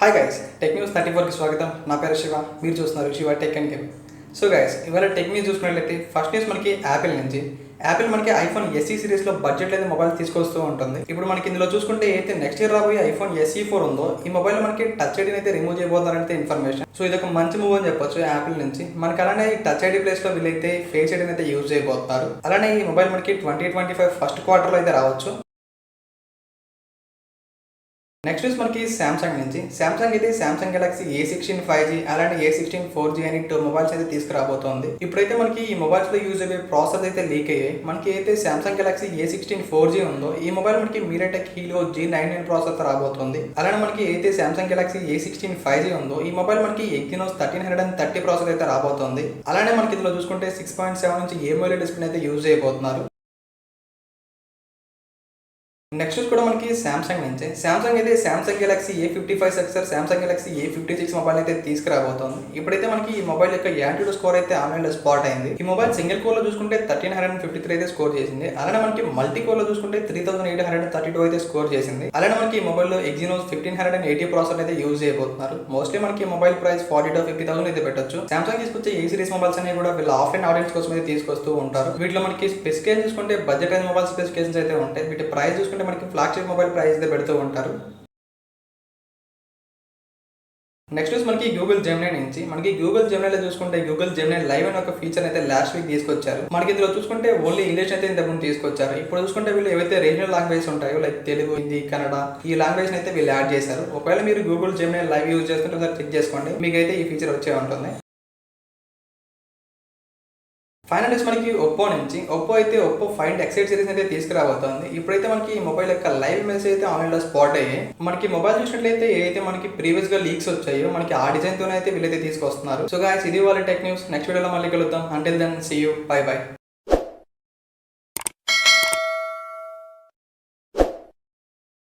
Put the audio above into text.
Hi guys, tech news 34కి స్వాగతం. నా పేరు శివ, మీరు చూస్తున్నారు Shiva tech and game. So guys, ఇవాళ టెక్ న్యూస్ చూసుకున్నట్లయితే ఫస్ట్ న్యూస్ మనకి యాపిల్ నుంచి. యాపిల్ మనకి ఐఫోన్ ఎస్ఈ సిరీస్లో బడ్జెట్ అయితే మొబైల్ తీసుకొస్తూ ఉంటుంది. ఇప్పుడు మనకి ఇందులో చూసుకుంటే అయితే నెక్స్ట్ ఇయర్ రాబోయే ఐఫోన్ SE4 ఉందో ఈ మొబైల్ మనకి టచ్ ఐడీని అయితే రిమూవ్ చేయబోతారంటే ఇన్ఫర్మేషన్. సో ఇది ఒక మంచి మూవ్ అని చెప్పొచ్చు యాపిల్ నుంచి. మనకి అలానే ఈ టచ్ ఐడీ ప్లేస్లో వీళ్ళైతే ఫేస్ ఐడీని అయితే యూజ్ చేయబోతున్నారు. అలానే ఈ మొబైల్ మనకి 2025 ఫస్ట్ క్వార్టర్లో అయితే రావచ్చు. నెక్స్ట్ న్యూస్ మనకి సామ్సంగ్ నుంచి. సామ్సంగ్ అయితే సామ్సంగ్ గెలాక్సీ A16 5G అలానే A16 4G అని 2 మొబైల్స్ అయితే తీసుకురాబోతోంది. ఇప్పుడైతే మనకి ఈ మొబైల్స్ లో యూజ్ అయ్యే ప్రాసెస్ అయితే లీక్ అయ్యాయి. మనకి అయితే సామ్సంగ్ గెలాక్సీ A16 4G ఉందో ఈ మొబైల్ మనకి మీడియాటెక్ హీలియో G99 ప్రాసెసర్ రాబోతుంది. అలానే మనకి అయితే సామ్సంగ్ గెలాక్సీ A16 5G ఉందో ఈ మొబైల్ మనకి ఎగ్జినోస్ 1330 ప్రాసెసర్ అయితే రాబోతుంది. అలానే మనకి ఇందులో చూసుకుంటే 6.7 నుంచి AMOLED డిస్ప్లే అయితే యూజ్ చేయబోతున్నారు. నెక్స్ట్ కూడా మనకి సామ్సంగ్ నుంచి. సామ్సంగ్ అయితే Samsung Galaxy A55 successor Samsung Galaxy A56 mobile అయితే తీసుకురాబోతోంది. ఇప్పుడైతే మనకి ఈ మొబైల్ యొక్క యాంటీడో స్కోర్ అయితే ఆన్లైన్ లో స్పాట్ అయింది. ఈ మొబైల్ సింగిల్ కోర్ లో చూసుకుంటే 1353 అయితే స్కోర్ చేసింది. అలానే మనకి మల్టీ కోర్ లో చూసుకుంటే 3832 అయితే స్కోర్ చేసింది. అలానే మనకి ఈ మొబైల్ లో ఎగ్జినోస్ 1580 ప్రాసెసర్ అయితే యూజ్ చేయబోతున్నారు. మోస్ట్లీ మనకి మొబైల్ ప్రైస్ 40 to 50,000 అయితే పెట్టొచ్చు. సామ్సంగ్ తీసుకొచ్చే ఏ సిరీస్ మొబైల్స్ అనేవి కూడా వీళ్ళు ఆఫ్లైన్ ఆడియన్స్ కోసం అయితే తీసుకొస్తూ ఉంటారు. వీటిలో మనకి స్పెసిఫికేషన్ చూసుకుంటే బడ్జెట్ రేంజ్ మొబైల్ స్పెసిఫికేషన్స్ అయితే ఉంటాయి. వీటి ప్రైస్ చూసుకుంటే మనకి ఫ్లాగ్షిప్ మొబైల్ ప్రైస్ అయితే పెడుతూ ఉంటారు. నెక్స్ట్ న్యూస్ మనకి గూగుల్ జెమినీ నుంచి. మనకి గూగుల్ జెమినీలో చూసుకుంటే గూగుల్ జెమినీ లైవ్ అనే ఒక ఫీచర్ అయితే లాస్ట్ వీక్ తీసుకొచ్చారు. మనకి ఇందులో చూసుకుంటే ఓన్లీ ఇంగ్లీష్ అయితే ఇంతకుముందు తీసుకొచ్చారు. ఇప్పుడు చూసుకుంటే వీళ్ళు ఏవైతే రీజనల్ లాంగ్వేజ్ ఉంటాయో లైక్ తెలుగు, హిందీ, కన్నడ ఈ లాంగ్వేజ్ అయితే వీళ్ళు యాడ్ చేశారు. ఒకవేళ మీరు గూగుల్ జెమినీ లైవ్ యూజ్ చేస్తుంటే ఒకసారి చెక్ చేసుకోండి, మీకైతే ఈ ఫీచర్ వచ్చే ఉంటుంది. ఫైనల్ న్యూస్ మనకి ఒప్పో నుంచి. ఒప్పో అయితే ఒప్పో ఫైండ్ X8 సిరీస్ అయితే తీసుకురాబోతోంది. ఇప్పుడైతే మనకి ఈ మొబైల్ యొక్క లైవ్ మెసేజ్ అయితే ఆన్లైన్ లో స్పాట్ అయ్యాయి. మనకి మొబైల్ చూసినట్లయితే ఏదైతే మనకి ప్రీవియస్ గా లీక్స్ వచ్చాయో మనకి ఆ డిజైన్ తోనే అయితే వీళ్ళైతే తీసుకొస్తున్నారు. సో గాయ్స్, ఇది వాళ్ళ టెక్ న్యూస్. నెక్స్ట్ వీడియోలో మళ్ళీ కలుద్దాం. Until then see you, bye by.